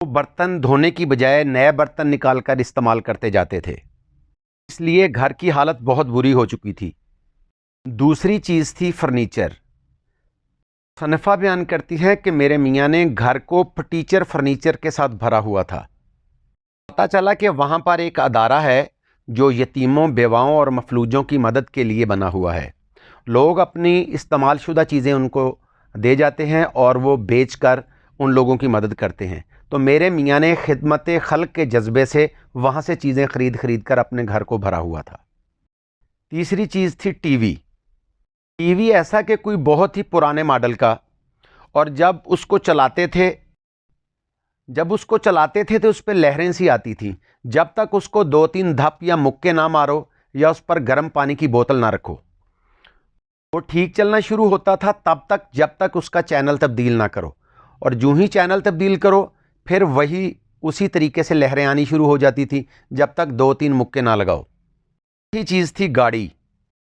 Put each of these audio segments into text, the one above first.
وہ برتن دھونے کی بجائے نئے برتن نکال کر استعمال کرتے جاتے تھے، اس لیے گھر کی حالت بہت بری ہو چکی تھی۔ دوسری چیز تھی فرنیچر۔ مصنفہ بیان کرتی ہے کہ میرے میاں نے گھر کو پٹیچر فرنیچر کے ساتھ بھرا ہوا تھا۔ پتہ چلا کہ وہاں پر ایک ادارہ ہے جو یتیموں، بیواؤں اور مفلوجوں کی مدد کے لیے بنا ہوا ہے۔ لوگ اپنی استعمال شدہ چیزیں ان کو دے جاتے ہیں اور وہ بیچ کر ان لوگوں کی مدد کرتے ہیں۔ تو میرے میاں نے خدمت خلق کے جذبے سے وہاں سے چیزیں خرید کر اپنے گھر کو بھرا ہوا تھا۔ تیسری چیز تھی ٹی وی۔ ٹی وی ایسا کہ کوئی بہت ہی پرانے ماڈل کا، اور جب اس کو چلاتے تھے تو اس پہ لہریں سی آتی تھیں، جب تک اس کو 2-3 دھپ یا مکے نہ مارو یا اس پر گرم پانی کی بوتل نہ رکھو، وہ ٹھیک چلنا شروع ہوتا تھا تب تک جب تک اس کا چینل تبدیل نہ کرو، اور جو ہی چینل تبدیل کرو پھر وہی اسی طریقے سے لہریں آنی شروع ہو جاتی تھی جب تک 2-3 مکے نہ لگاؤ۔ یہ چیز تھی گاڑی۔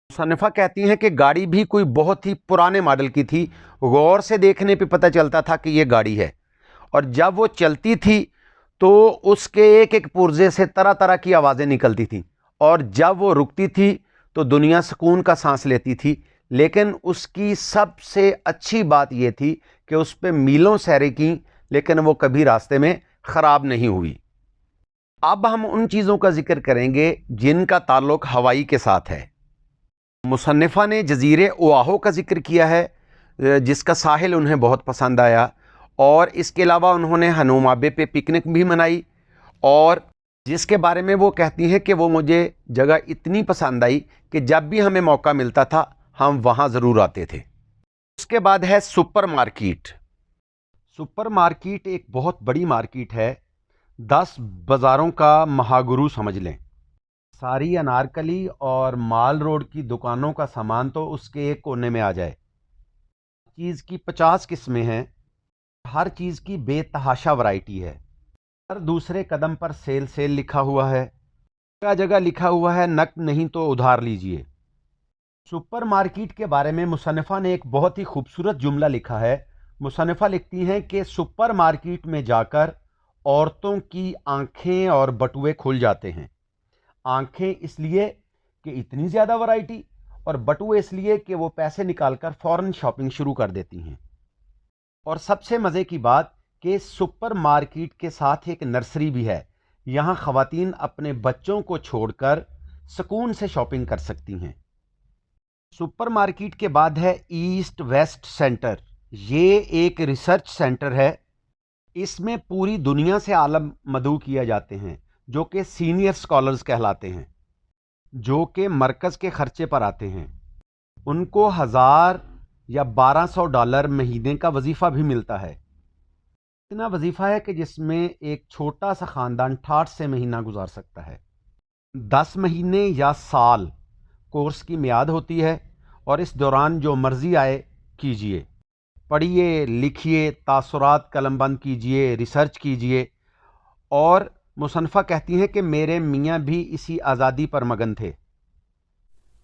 مصنفہ کہتی ہیں کہ گاڑی بھی کوئی بہت ہی پرانے ماڈل کی تھی، غور سے دیکھنے پہ پتہ چلتا تھا کہ یہ گاڑی ہے، اور جب وہ چلتی تھی تو اس کے ایک ایک پرزے سے طرح طرح کی آوازیں نکلتی تھیں، اور جب وہ رکتی تھی تو دنیا سکون کا سانس لیتی تھی۔ لیکن اس کی سب سے اچھی بات یہ تھی کہ اس پہ میلوں سیریں کیں لیکن وہ کبھی راستے میں خراب نہیں ہوئی۔ اب ہم ان چیزوں کا ذکر کریں گے جن کا تعلق ہوائی کے ساتھ ہے۔ مصنفہ نے جزیرے اوآہو کا ذکر کیا ہے جس کا ساحل انہیں بہت پسند آیا، اور اس کے علاوہ انہوں نے ہنومابے پہ پکنک بھی منائی، اور جس کے بارے میں وہ کہتی ہیں کہ وہ مجھے جگہ اتنی پسند آئی کہ جب بھی ہمیں موقع ملتا تھا ہم وہاں ضرور آتے تھے۔ اس کے بعد ہے سپر مارکیٹ۔ سپر مارکیٹ ایک بہت بڑی مارکیٹ ہے، 10 بازاروں کا مہاگرو سمجھ لیں۔ ساری انارکلی اور مال روڈ کی دکانوں کا سامان تو اس کے ایک کونے میں آ جائے۔ چیز کی 50 قسمیں ہیں، ہر چیز کی بے تحاشا ورائٹی ہے۔ ہر دوسرے قدم پر سیل لکھا ہوا ہے، جگہ جگہ لکھا ہوا ہے نقد نہیں تو ادھار لیجئے۔ سپر مارکیٹ کے بارے میں مصنفہ نے ایک بہت ہی خوبصورت جملہ لکھا ہے۔ مصنفہ لکھتی ہیں کہ سپر مارکیٹ میں جا کر عورتوں کی آنکھیں اور بٹوے کھل جاتے ہیں۔ آنکھیں اس لیے کہ اتنی زیادہ ورائٹی، اور بٹوے اس لیے کہ وہ پیسے نکال کر فوراً شاپنگ شروع کر دیتی ہیں۔ اور سب سے مزے کی بات کہ سپر مارکیٹ کے ساتھ ایک نرسری بھی ہے، یہاں خواتین اپنے بچوں کو چھوڑ کر سکون سے شاپنگ کر سکتی ہیں۔ سپر مارکیٹ کے بعد ہے ایسٹ ویسٹ سینٹر۔ یہ ایک ریسرچ سینٹر ہے، اس میں پوری دنیا سے عالم مدعو کیے جاتے ہیں جو کہ سینئر سکالرز کہلاتے ہیں، جو کہ مرکز کے خرچے پر آتے ہیں۔ ان کو 1000 یا $1200 مہینے کا وظیفہ بھی ملتا ہے۔ اتنا وظیفہ ہے کہ جس میں ایک چھوٹا سا خاندان 68 سے مہینہ گزار سکتا ہے۔ 10 مہینے یا سال کورس کی میعاد ہوتی ہے، اور اس دوران جو مرضی آئے کیجئے، پڑھیے، لکھیے، تاثرات قلم بند کیجئے، ریسرچ کیجئے۔ اور مصنفہ کہتی ہیں کہ میرے میاں بھی اسی آزادی پر مگن تھے۔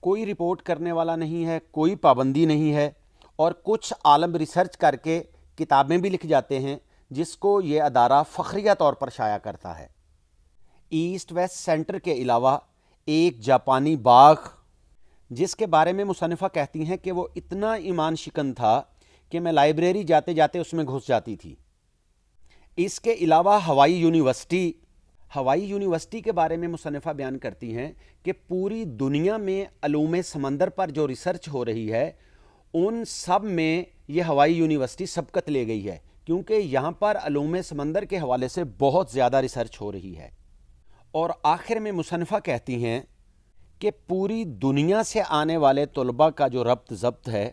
کوئی رپورٹ کرنے والا نہیں ہے، کوئی پابندی نہیں ہے، اور کچھ عالم ریسرچ کر کے کتابیں بھی لکھ جاتے ہیں جس کو یہ ادارہ فخریہ طور پر شائع کرتا ہے۔ ایسٹ ویسٹ سینٹر کے علاوہ ایک جاپانی باغ جس کے بارے میں مصنفہ کہتی ہیں کہ وہ اتنا ایمان شکن تھا کہ میں لائبریری جاتے جاتے اس میں گھس جاتی تھی۔ اس کے علاوہ ہوائی یونیورسٹی کے بارے میں مصنفہ بیان کرتی ہیں کہ پوری دنیا میں علوم سمندر پر جو ریسرچ ہو رہی ہے ان سب میں یہ ہوائی یونیورسٹی سبقت لے گئی ہے، کیونکہ یہاں پر علوم سمندر کے حوالے سے بہت زیادہ ریسرچ ہو رہی ہے۔ اور آخر میں مصنفہ کہتی ہیں کہ پوری دنیا سے آنے والے طلباء کا جو ربط ضبط ہے،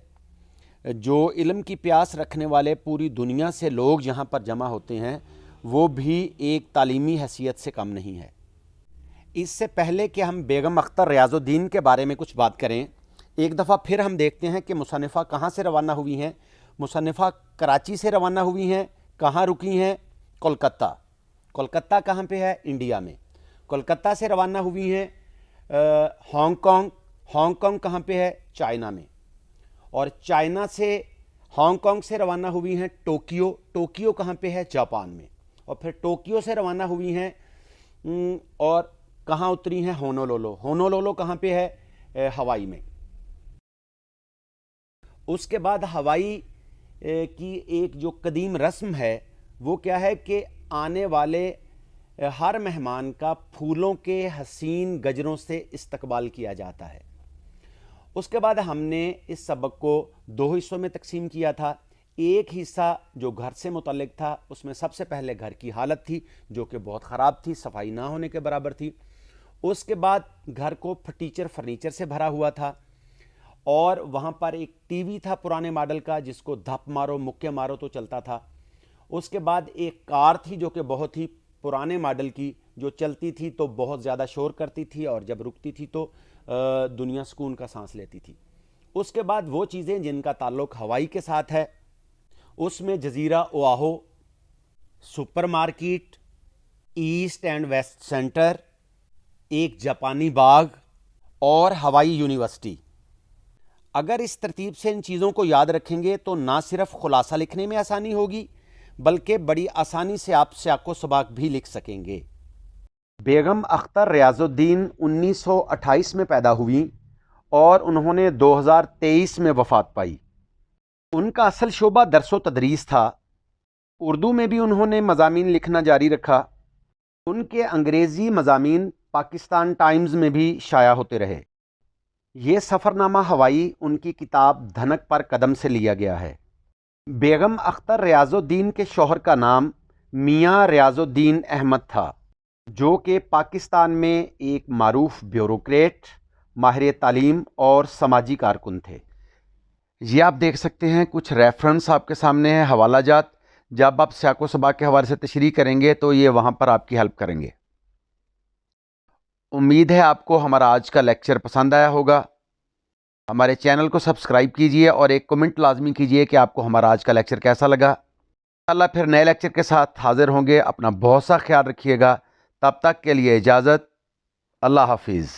جو علم کی پیاس رکھنے والے پوری دنیا سے لوگ یہاں پر جمع ہوتے ہیں، وہ بھی ایک تعلیمی حیثیت سے کم نہیں ہے۔ اس سے پہلے کہ ہم بیگم اختر ریاض الدین کے بارے میں کچھ بات کریں، ایک دفعہ پھر ہم دیکھتے ہیں کہ مصنفہ کہاں سے روانہ ہوئی ہیں۔ مصنفہ کراچی سے روانہ ہوئی ہیں، کہاں رکی ہیں؟ کولکتہ۔ کولکتہ کہاں پہ ہے؟ انڈیا میں۔ کولکتہ سے روانہ ہوئی ہیں ہانگ کانگ۔ ہانگ کانگ کہاں پہ ہے؟ چائنا میں۔ اور چائنا سے ہانگ کانگ سے روانہ ہوئی ہیں ٹوکیو۔ ٹوکیو کہاں پہ ہے؟ جاپان میں۔ اور پھر ٹوکیو سے روانہ ہوئی ہیں اور کہاں اتری ہیں؟ ہونولولو۔ ہونولولو کہاں پہ ہے؟ ہوائی میں۔ اس کے بعد ہوائی کی ایک جو قدیم رسم ہے وہ کیا ہے کہ آنے والے ہر مہمان کا پھولوں کے حسین گجروں سے استقبال کیا جاتا ہے۔ اس کے بعد ہم نے اس سبق کو 2 حصوں میں تقسیم کیا تھا۔ ایک حصہ جو گھر سے متعلق تھا، اس میں سب سے پہلے گھر کی حالت تھی جو کہ بہت خراب تھی، صفائی نہ ہونے کے برابر تھی۔ اس کے بعد گھر کو پھٹیچر فرنیچر سے بھرا ہوا تھا، اور وہاں پر ایک ٹی وی تھا پرانے ماڈل کا جس کو دھپ مارو مکے مارو تو چلتا تھا۔ اس کے بعد ایک کار تھی جو کہ بہت ہی پرانے ماڈل کی، جو چلتی تھی تو بہت زیادہ شور کرتی تھی اور جب رکتی تھی تو دنیا سکون کا سانس لیتی تھی۔ اس کے بعد وہ چیزیں جن کا تعلق ہوائی کے ساتھ ہے، اس میں جزیرہ Oahu, supermarket, east and west centre, ایک جاپانی باغ اور ہوائی یونیورسٹی۔ اگر اس ترتیب سے ان چیزوں کو یاد رکھیں گے تو نہ صرف خلاصہ لکھنے میں آسانی ہوگی بلکہ بڑی آسانی سے آپ سیاق و سباق بھی لکھ سکیں گے۔ بیگم اختر ریاض الدین 1928 میں پیدا ہوئیں اور انہوں نے 2023 میں وفات پائی۔ ان کا اصل شعبہ درس و تدریس تھا۔ اردو میں بھی انہوں نے مضامین لکھنا جاری رکھا۔ ان کے انگریزی مضامین پاکستان ٹائمز میں بھی شائع ہوتے رہے۔ یہ سفرنامہ ہوائی ان کی کتاب دھنک پر قدم سے لیا گیا ہے۔ بیگم اختر ریاض الدین کے شوہر کا نام میاں ریاض الدین احمد تھا، جو کہ پاکستان میں ایک معروف بیوروکریٹ، ماہر تعلیم اور سماجی کارکن تھے۔ یہ آپ دیکھ سکتے ہیں کچھ ریفرنس آپ کے سامنے ہیں، حوالہ جات۔ جب آپ سیاق و سباق کے حوالے سے تشریح کریں گے تو یہ وہاں پر آپ کی ہیلپ کریں گے۔ امید ہے آپ کو ہمارا آج کا لیکچر پسند آیا ہوگا۔ ہمارے چینل کو سبسکرائب کیجئے اور ایک کمنٹ لازمی کیجئے کہ آپ کو ہمارا آج کا لیکچر کیسا لگا۔ انشاءاللہ پھر نئے لیکچر کے ساتھ حاضر ہوں گے۔ اپنا بہت سا خیال رکھیے گا۔ تب تک کے لیے اجازت۔ اللہ حافظ۔